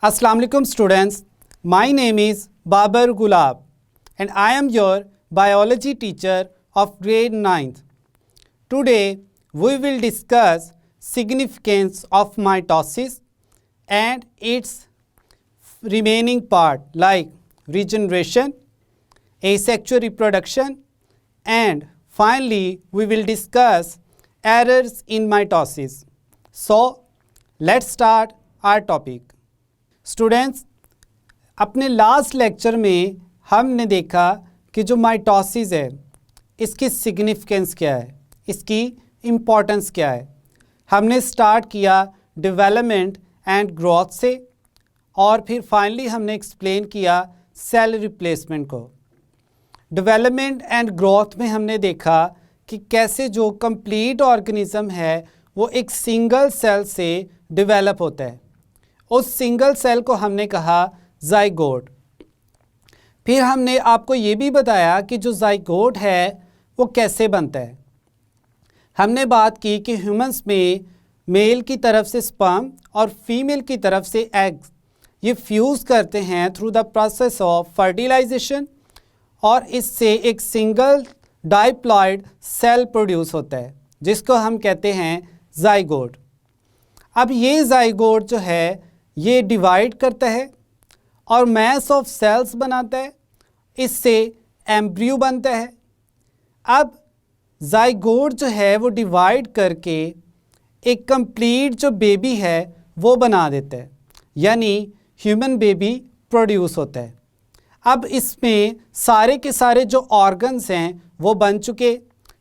Assalamu alaikum students, my name is Babar Gulab and I am your biology teacher of grade 9th. Today we will discuss significance of mitosis and its remaining part like regeneration, asexual reproduction, and finally we will discuss errors in mitosis. So let's start our topic. Students, अपने last lecture में हमने देखा कि जो mitosis है इसकी significance क्या है, इसकी इम्पोर्टेंस क्या है. हमने स्टार्ट किया डेवलपमेंट एंड ग्रोथ से और फिर फाइनली हमने एक्सप्लेन किया सेल रिप्लेसमेंट को. डेवलपमेंट एंड ग्रोथ में हमने देखा कि कैसे जो कंप्लीट ऑर्गेनिज्म है वो एक सिंगल सेल से डेवलप होता है. उस सिंगल सेल को हमने कहा ज़ाइगोट. फिर हमने आपको ये भी बताया कि जो ज़ाइगोट है वो कैसे बनता है. हमने बात की कि ह्यूमंस में मेल की तरफ से स्पर्म और फीमेल की तरफ से एग्स ये फ्यूज़ करते हैं through the process of fertilisation और इससे एक सिंगल डाइप्लॉइड सेल प्रोड्यूस होता है जिसको हम कहते हैं ज़ाइगोट. अब ये ज़ाइगोट जो है ये डिवाइड करता है और मैस ऑफ सेल्स बनाता है, इससे एम्ब्रियो बनता है. अब ज़ाइगोट जो है वो डिवाइड करके एक कंप्लीट जो बेबी है वो बना देता है, यानी ह्यूमन बेबी प्रोड्यूस होता है. अब इसमें सारे के सारे जो ऑर्गन्स हैं वो बन चुके,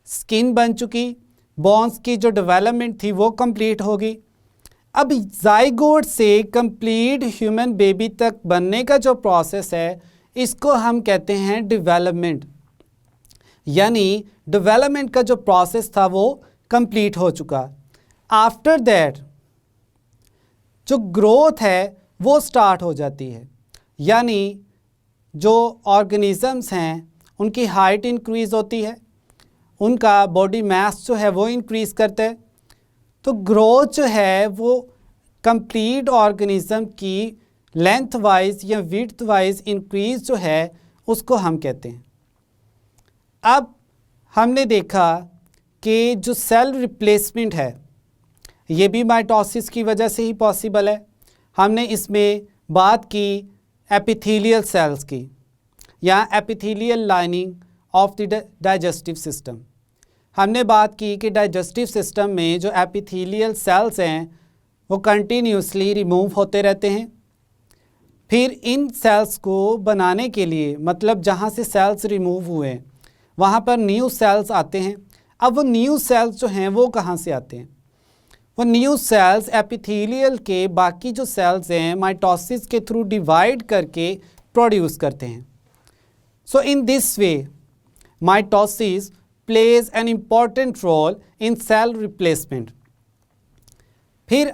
स्किन बन चुकी, बोन्स की जो डेवलपमेंट थी वो कंप्लीट होगी. अब ज़ाइगोट से कंप्लीट ह्यूमन बेबी तक बनने का जो प्रोसेस है इसको हम कहते हैं डेवलपमेंट, यानी डेवलपमेंट का जो प्रोसेस था वो कंप्लीट हो चुका. आफ्टर दैट जो ग्रोथ है वो स्टार्ट हो जाती है, यानी जो ऑर्गेनिजम्स हैं उनकी हाइट इंक्रीज़ होती है, उनका बॉडी मास जो है वो इंक्रीज़ करता है. तो ग्रोथ जो है वो कंप्लीट ऑर्गेनिज्म की लेंथ वाइज या विड्थ वाइज इंक्रीज जो है उसको हम कहते हैं. अब हमने देखा कि जो सेल रिप्लेसमेंट है ये भी माइटोसिस की वजह से ही पॉसिबल है. हमने इसमें बात की एपिथेलियल सेल्स की या epithelial lining of the digestive system. हमने बात की कि डाइजेस्टिव सिस्टम में जो एपिथेलियल सेल्स हैं वो कंटिन्यूसली रिमूव होते रहते हैं. फिर इन सेल्स को बनाने के लिए, मतलब जहाँ से सेल्स रिमूव हुए वहाँ पर न्यू सेल्स आते हैं. अब वो न्यू सेल्स जो हैं वो कहाँ से आते हैं? वो न्यू सेल्स एपिथेलियल के बाकी जो सेल्स हैं माइटोसिस के थ्रू डिवाइड करके प्रोड्यूस करते हैं. So in this way mitosis plays an important role in cell replacement. फिर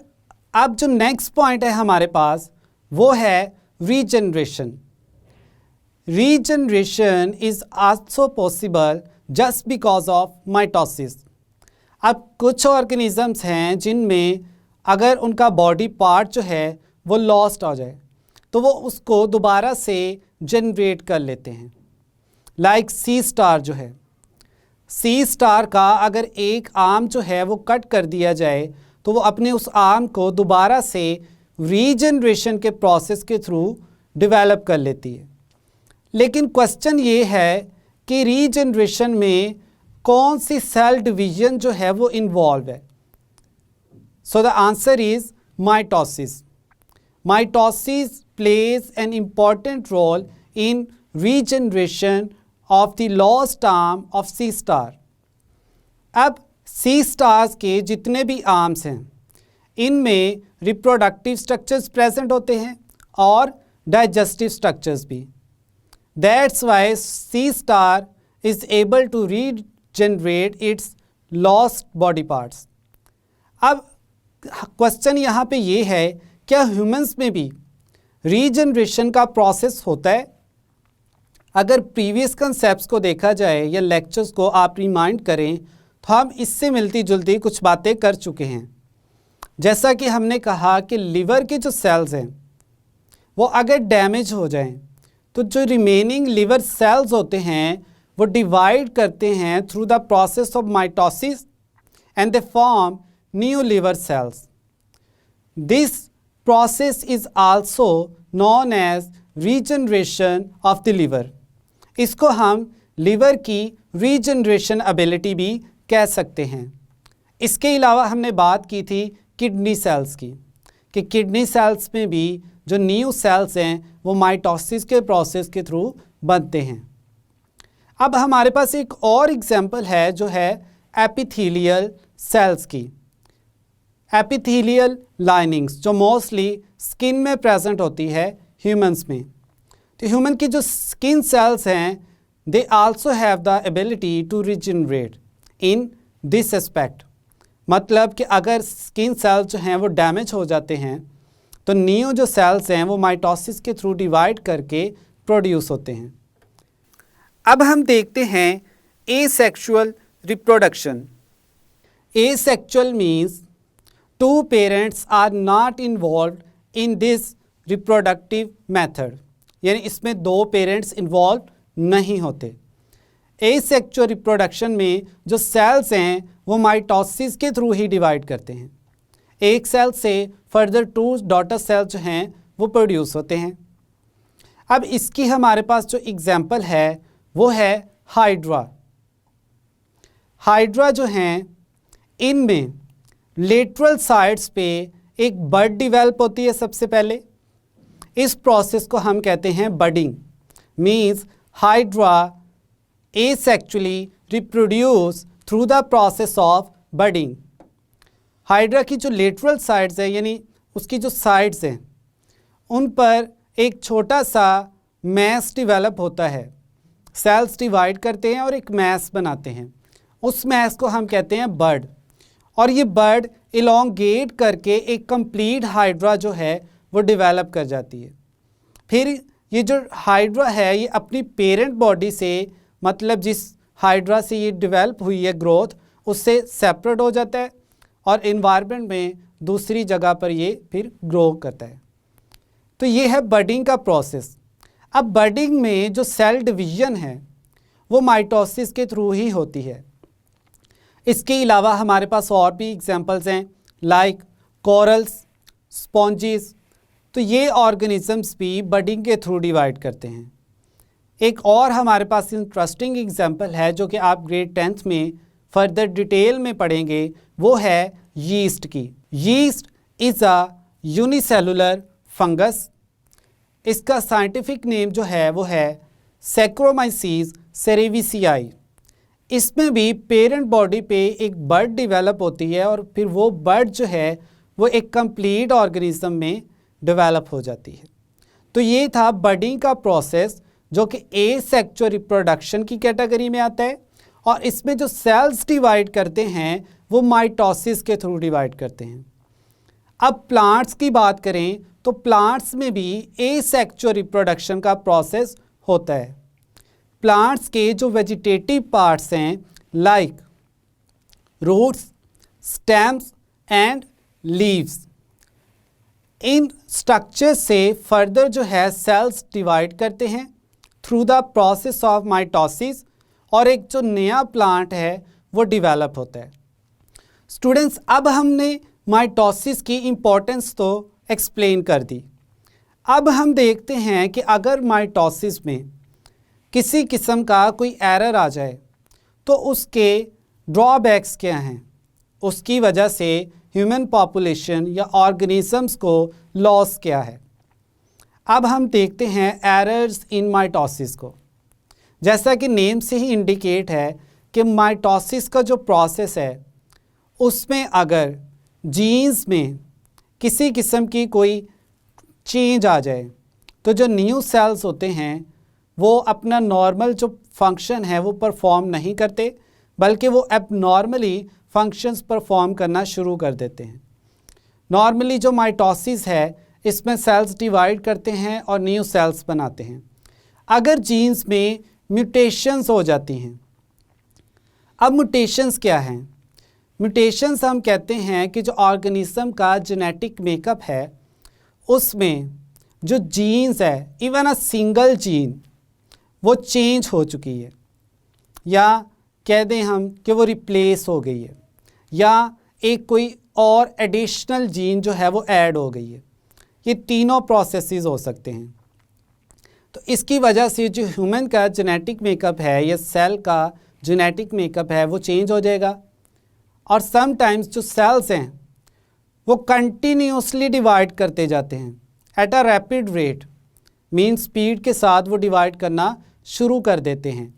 अब जो नेक्स्ट पॉइंट है हमारे पास वो है regeneration. Regeneration is also possible just because of mitosis. अब कुछ ऑर्गेनिजम्स हैं जिनमें अगर उनका बॉडी पार्ट जो है वो लॉस्ट हो जाए तो वो उसको दोबारा से जनरेट कर लेते हैं. लाइक सी स्टार जो है, सी स्टार का अगर एक आर्म जो है वो कट कर दिया जाए तो वो अपने उस आर्म को दोबारा से रीजनरेशन के प्रोसेस के थ्रू डेवलप कर लेती है. लेकिन क्वेश्चन ये है कि रीजनरेशन में कौन सी सेल डिवीजन जो है वो इन्वॉल्व है? So the answer is mitosis. Mitosis plays an important role in regeneration of the lost arm of sea star. अब सी स्टार्स के जितने भी आर्म्स हैं इनमें रिप्रोडक्टिव स्ट्रक्चर्स प्रेजेंट होते हैं और डाइजेस्टिव स्ट्रक्चर्स भी. That's why sea star is able to regenerate its lost body parts. अब क्वेश्चन यहाँ पे ये है, क्या ह्यूमंस में भी रीजनरेशन का प्रोसेस होता है? अगर प्रीवियस कंसेप्ट्स को देखा जाए या लेक्चर्स को आप रिमाइंड करें तो हम इससे मिलती जुलती कुछ बातें कर चुके हैं. जैसा कि हमने कहा कि लिवर के जो सेल्स हैं वो अगर डैमेज हो जाएं तो जो रिमेनिंग लिवर सेल्स होते हैं वो डिवाइड करते हैं through the process of mitosis and they form new liver cells. This process is also known as regeneration of the liver. इसको हम लिवर की रीजनरेशन एबिलिटी भी कह सकते हैं. इसके अलावा हमने बात की थी किडनी सेल्स की, कि किडनी सेल्स में भी जो न्यू सेल्स हैं वो माइटोसिस के प्रोसेस के थ्रू बनते हैं. अब हमारे पास एक और एग्जांपल है जो है एपिथेलियल सेल्स की. एपिथेलियल लाइनिंग्स जो मोस्टली स्किन में प्रेजेंट होती है ह्यूमंस में. तो ह्यूमन की जो स्किन सेल्स हैं they also have the ability to regenerate in this aspect. मतलब कि अगर स्किन सेल्स जो हैं वो डैमेज हो जाते हैं तो न्यू जो सेल्स हैं वो माइटोसिस के थ्रू डिवाइड करके प्रोड्यूस होते हैं. अब हम देखते हैं asexual reproduction. Asexual means two parents are not involved in this reproductive method, यानी इसमें दो पेरेंट्स इन्वॉल्व नहीं होते. एसेक्सुअल रिप्रोडक्शन में जो सेल्स हैं वो माइटोसिस के थ्रू ही डिवाइड करते हैं. एक सेल से फर्दर 2 डॉटर सेल्स जो हैं वो प्रोड्यूस होते हैं. अब इसकी हमारे पास जो एग्जाम्पल है वो है हाइड्रा. हाइड्रा जो हैं इनमें लेटरल साइड्स पे एक बड डिवेल्प होती है सबसे पहले. इस प्रोसेस को हम कहते हैं budding. Means hydra asexually reproduce through the process of budding. Hydra की जो लेटरल साइड्स है यानी उसकी जो साइड्स हैं उन पर एक छोटा सा मैस डेवलप होता है. सेल्स डिवाइड करते हैं और एक मैस बनाते हैं. उस मैस को हम कहते हैं बड. और ये बड इलोंगेट करके एक कंप्लीट हाइड्रा जो है वो डेवलप कर जाती है. फिर ये जो हाइड्रा है ये अपनी पेरेंट बॉडी से, मतलब जिस हाइड्रा से ये डेवलप हुई है ग्रोथ, उससे सेपरेट हो जाता है और इन्वायरमेंट में दूसरी जगह पर ये फिर ग्रो करता है. तो ये है बडिंग का प्रोसेस. अब बडिंग में जो सेल डिवीजन है वो माइटोसिस के थ्रू ही होती है. इसके अलावा हमारे पास और भी एग्जांपल्स हैं लाइक कोरल्स, स्पॉन्जेस. तो ये ऑर्गेनिजम्स भी बडिंग के थ्रू डिवाइड करते हैं. एक और हमारे पास इंटरेस्टिंग एग्जांपल है जो कि आप ग्रेड 10th में फर्दर डिटेल में पढ़ेंगे, वो है यीस्ट की. Yeast is a unicellular fungus. इसका साइंटिफिक नेम जो है वो है सैक्रोमाइसीज सेरेविसियाई. इसमें भी पेरेंट बॉडी पे एक बड डेवलप होती है और फिर वो बड जो है वो एक कंप्लीट ऑर्गेनिज्म में डेवलप हो जाती है. तो ये था बडिंग का प्रोसेस जो कि एसेक्सुअल रिप्रोडक्शन की कैटेगरी में आता है. और इसमें जो सेल्स डिवाइड करते हैं वो माइटोसिस के थ्रू डिवाइड करते हैं. अब प्लांट्स की बात करें तो प्लांट्स में भी एसेक्सुअल रिप्रोडक्शन का प्रोसेस होता है. प्लांट्स के जो वेजिटेटिव पार्ट्स हैं like roots, stems and leaves, इन स्ट्रक्चर से फर्दर जो है सेल्स डिवाइड करते हैं through the process of mitosis और एक जो नया प्लांट है वो डेवलप होता है. स्टूडेंट्स, अब हमने माइटोसिस की इम्पोर्टेंस तो एक्सप्लेन कर दी. अब हम देखते हैं कि अगर माइटोसिस में किसी किस्म का कोई एरर आ जाए तो उसके ड्रॉबैक्स क्या हैं, उसकी वजह से ह्यूमन पॉपुलेशन या ऑर्गेनिजम्स को लॉस क्या है. अब हम देखते हैं एरर्स इन माइटोसिस को. जैसा कि नेम से ही इंडिकेट है कि माइटोसिस का जो प्रोसेस है उसमें अगर जीन्स में किसी किस्म की कोई चेंज आ जाए तो जो न्यू सेल्स होते हैं वो अपना नॉर्मल जो फंक्शन है वो परफॉर्म नहीं करते, बल्कि वो एबनॉर्मली फंक्शंस परफॉर्म करना शुरू कर देते हैं. नॉर्मली जो माइटोसिस है इसमें सेल्स डिवाइड करते हैं और न्यू सेल्स बनाते हैं. अगर जीन्स में म्यूटेशंस हो जाती हैं, अब म्यूटेशंस क्या हैं? म्यूटेशंस हम कहते हैं कि जो ऑर्गेनिज्म का जेनेटिक मेकअप है उसमें जो जीन्स है, इवन अ सिंगल जीन, वो चेंज हो चुकी है, या कह दें हम कि वो रिप्लेस हो गई है, या एक कोई और एडिशनल जीन जो है वो ऐड हो गई है। ये तीनों प्रोसेसेस हो सकते हैं। तो इसकी वजह से जो ह्यूमन का जेनेटिक मेकअप है या सेल का जेनेटिक मेकअप है वो चेंज हो जाएगा। और समटाइम्स जो सेल्स हैं वो कंटिन्यूसली डिवाइड करते जाते हैं at a rapid rate, mean speed के साथ वो डिवाइड करना शुरू कर देते हैं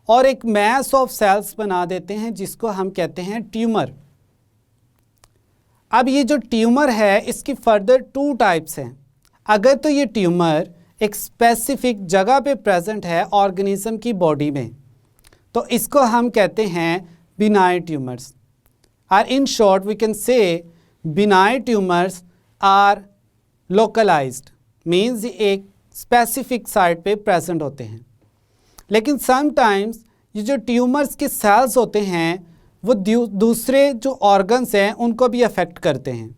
और एक मैस ऑफ सेल्स बना देते हैं जिसको हम कहते हैं ट्यूमर। अब ये जो ट्यूमर है इसकी फर्दर 2 टाइप्स हैं। अगर तो ये ट्यूमर एक स्पेसिफिक जगह पे प्रेजेंट है ऑर्गेनिज्म की बॉडी में, तो इसको हम कहते हैं बिनाइन ट्यूमर्स। और in short we can say benign tumours are localised, means एक स्पेसिफिक साइट पे प्रेजेंट होते हैं। लेकिन समटाइम्स ये जो ट्यूमर्स के सेल्स होते हैं वो दूसरे जो ऑर्गन्स हैं उनको भी अफेक्ट करते हैं,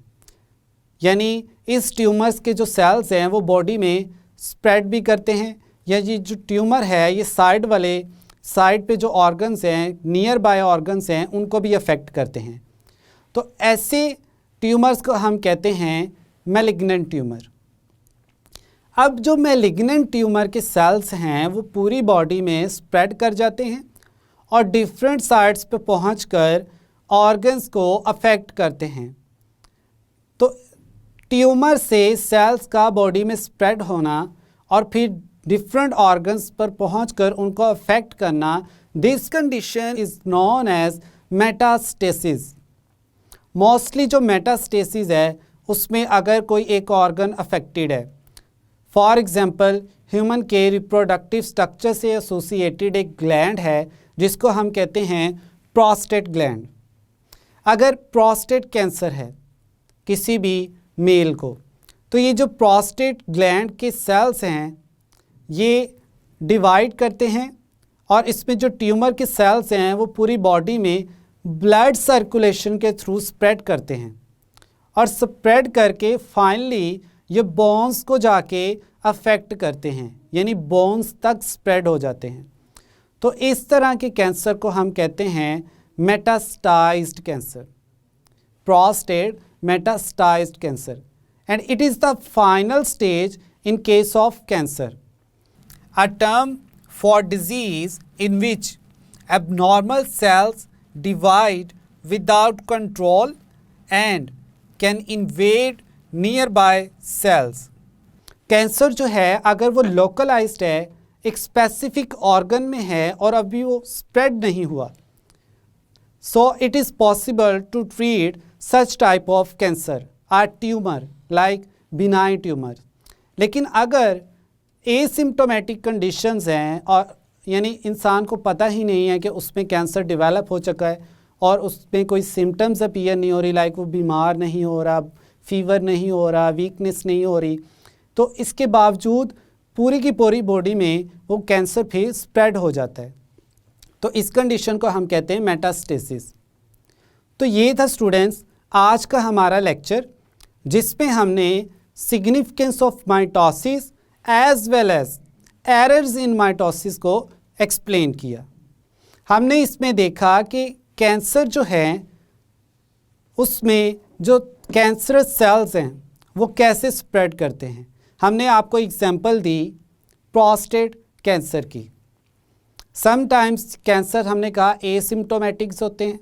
यानी इस ट्यूमर्स के जो सेल्स हैं वो बॉडी में स्प्रेड भी करते हैं, या ये जो ट्यूमर है ये साइड पे जो ऑर्गन्स हैं, नियर बाय ऑर्गन्स हैं, उनको भी अफेक्ट करते हैं। तो ऐसे ट्यूमर्स को हम कहते हैं मैलिग्नेंट ट्यूमर। अब जो मैलिग्नेंट ट्यूमर के सेल्स हैं वो पूरी बॉडी में स्प्रेड कर जाते हैं और डिफरेंट साइट्स पे पहुंचकर ऑर्गन्स को अफेक्ट करते हैं। तो ट्यूमर से सेल्स का बॉडी में स्प्रेड होना और फिर डिफरेंट ऑर्गन्स पर पहुंचकर उनको अफेक्ट करना, this condition is known as metastasis. Mostly जो मेटास्टेसिस है उसमें अगर कोई एक ऑर्गन अफेक्टेड है, फॉर एग्जांपल ह्यूमन के रिप्रोडक्टिव स्ट्रक्चर से एसोसिएटेड एक ग्लैंड है जिसको हम कहते हैं प्रोस्टेट ग्लैंड। अगर प्रोस्टेट कैंसर है किसी भी मेल को, तो ये जो प्रोस्टेट ग्लैंड के सेल्स हैं ये डिवाइड करते हैं और इसमें जो ट्यूमर के सेल्स हैं वो पूरी बॉडी में ब्लड सर्कुलेशन के थ्रू स्प्रेड करते हैं और स्प्रेड करके फाइनली ये बोन्स को जाके अफेक्ट करते हैं, यानी बोन्स तक स्प्रेड हो जाते हैं। तो इस तरह के कैंसर को हम कहते हैं metastasized cancer, prostate metastasized cancer, and it is the final stage in case of cancer, a term for disease in which abnormal cells divide without control and can invade nearby cells. Cancer जो है अगर वो localised है, एक specific organ में है और अभी वो स्प्रेड नहीं हुआ, so it is possible to treat such type of cancer or tumor like benign tumor. लेकिन अगर एसिम्प्टोमेटिक कंडीशंस हैं और यानी इंसान को पता ही नहीं है कि उसमें कैंसर डेवलप हो चुका है और उसमें कोई सिम्टम्स अपीयर नहीं हो रही, लाइक वो बीमार नहीं हो रहा, फीवर नहीं हो रहा, वीकनेस नहीं हो रही, तो इसके बावजूद पूरी की पूरी बॉडी में वो कैंसर फिर स्प्रेड हो जाता है। तो इस कंडीशन को हम कहते हैं मेटास्टेसिस। तो ये था स्टूडेंट्स आज का हमारा लेक्चर, जिसमें हमने significance of mitosis as well as errors in mitosis को एक्सप्लेन किया। हमने इसमें देखा कि कैंसर जो है उसमें जो कैंसरस सेल्स हैं वो कैसे स्प्रेड करते हैं। हमने आपको एग्जांपल दी प्रोस्टेट कैंसर की। समटाइम्स कैंसर हमने कहा एसिम्प्टोमेटिक्स होते हैं।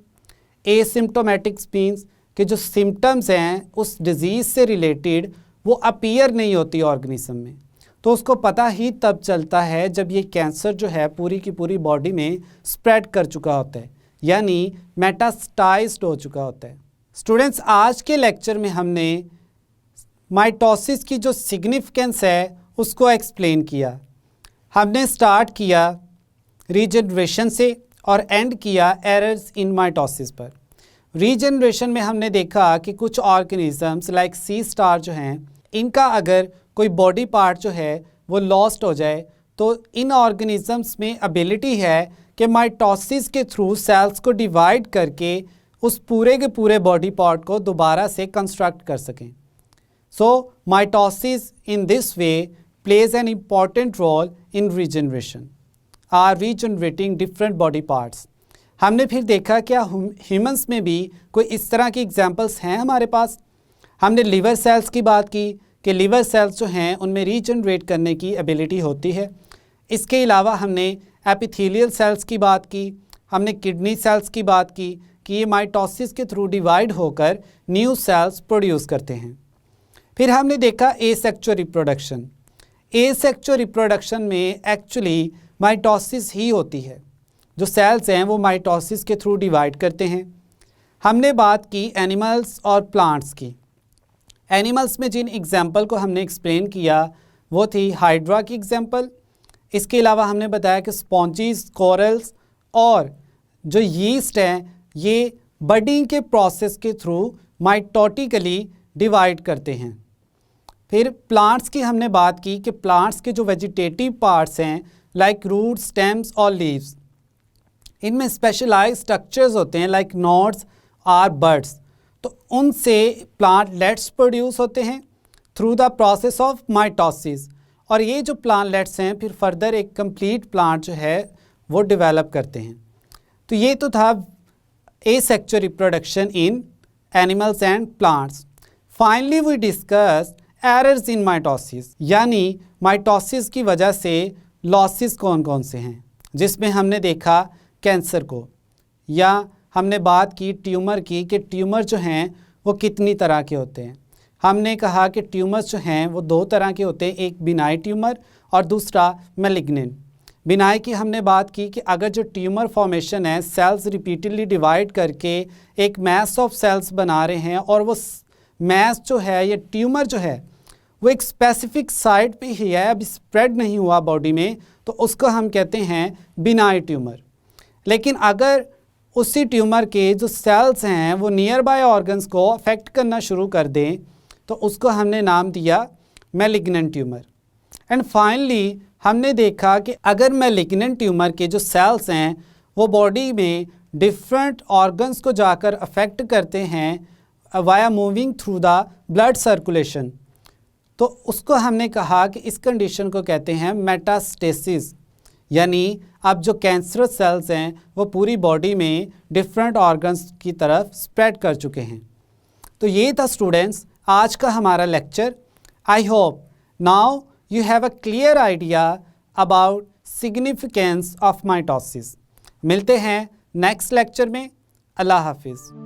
एसिम्प्टोमेटिक्स मीन्स कि जो सिम्टम्स हैं उस डिज़ीज़ से रिलेटेड वो अपीयर नहीं होती ऑर्गेनिज्म में, तो उसको पता ही तब चलता है जब ये कैंसर जो है पूरी की पूरी बॉडी में स्प्रेड कर चुका होता है, यानी मेटास्टाइज्ड हो चुका होता है। स्टूडेंट्स आज के लेक्चर में हमने माइटोसिस की जो सिग्निफिकेंस है उसको एक्सप्लेन किया। हमने स्टार्ट किया रीजनरेशन से और एंड किया एरर्स इन माइटोसिस पर। रीजनरेशन में हमने देखा कि कुछ ऑर्गेनिजम्स लाइक सी स्टार जो हैं, इनका अगर कोई बॉडी पार्ट जो है वो लॉस्ट हो जाए तो इन ऑर्गेनिजम्स में एबिलिटी है कि माइटोसिस के थ्रू सेल्स को डिवाइड करके उस पूरे के पूरे बॉडी पार्ट को दोबारा से कंस्ट्रक्ट कर सकें। So mitosis in this way plays an important role in regeneration or regenerating different body parts. हमने फिर देखा क्या ह्यूमंस में भी कोई इस तरह की एग्जांपल्स हैं हमारे पास. हमने लिवर सेल्स की बात की कि लिवर सेल्स जो हैं उनमें रीजनरेट करने की एबिलिटी होती है. इसके अलावा हमने एपिथेलियल सेल्स की बात की, हमने किडनी सेल्स की बात की कि ये माइटोसिस के थ्रू डिवाइड होकर न्यू सेल्स प्रोड्यूस करते हैं. फिर हमने देखा एसेक्सुअल रिप्रोडक्शन. एसेक्सुअल रिप्रोडक्शन में एक्चुअली माइटोसिस ही होती है. जो सेल्स हैं वो माइटोसिस के थ्रू डिवाइड करते हैं. हमने बात की एनिमल्स और प्लांट्स की. एनिमल्स में जिन एग्जाम्पल को हमने एक्सप्लेन किया वो थी हाइड्रा की एग्जाम्पल. इसके अलावा हमने बताया कि स्पॉन्जीज, कोरल्स और जो यीस्ट हैं ये बडिंग के प्रोसेस के थ्रू माइटोटिकली डिवाइड करते हैं. फिर प्लांट्स की हमने बात की कि प्लांट्स के जो वेजिटेटिव पार्ट्स हैं लाइक रूट, स्टेम्स और लीव्स, इनमें स्पेशलाइज्ड स्ट्रक्चर्स होते हैं लाइक नोड्स और बड्स. तो उनसे प्लांटलेट्स प्रोड्यूस होते हैं through the process of mitosis. और ये जो प्लांटलेट्स हैं फिर फर्दर एक कंप्लीट प्लांट जो है वो डेवलप करते हैं. तो ये तो था asexual reproduction in animals and plants. Finally we discuss errors in mitosis, यानी माइटोसिस की वजह से लॉसेस कौन कौन से हैं, जिसमें हमने देखा कैंसर को, या हमने बात की ट्यूमर की कि ट्यूमर जो हैं वो कितनी तरह के होते हैं. हमने कहा कि ट्यूमर्स जो हैं वो दो तरह के होते हैं, एक बिनाई ट्यूमर और दूसरा मैलिग्नेंट. बिनाई की हमने बात की कि अगर जो ट्यूमर फॉर्मेशन है सेल्स रिपीटेडली डिवाइड करके एक मैस ऑफ सेल्स बना रहे हैं और वो मैस जो है ये ट्यूमर जो है वो एक स्पेसिफिक साइट पे ही है, अभी स्प्रेड नहीं हुआ बॉडी में, तो उसको हम कहते हैं बिनाई ट्यूमर. लेकिन अगर उसी ट्यूमर के जो सेल्स हैं वो नियर बाय ऑर्गन्स को अफेक्ट करना शुरू कर दें तो उसको हमने नाम दिया मैलिग्नेंट ट्यूमर. एंड फाइनली हमने देखा कि अगर मैलिग्नेंट ट्यूमर के जो सेल्स हैं वो बॉडी में डिफरेंट ऑर्गन्स को जाकर अफेक्ट करते हैं via moving through the blood circulation, तो उसको हमने कहा कि इस कंडीशन को कहते हैं मेटास्टेसिस. यानी अब जो कैंसरस सेल्स हैं वो पूरी बॉडी में डिफरेंट ऑर्गन्स की तरफ स्प्रेड कर चुके हैं. तो ये था स्टूडेंट्स आज का हमारा lecture. I hope now you have a clear idea about significance of mitosis. मिलते हैं नेक्स्ट लेक्चर में. अल्लाह हाफिज़.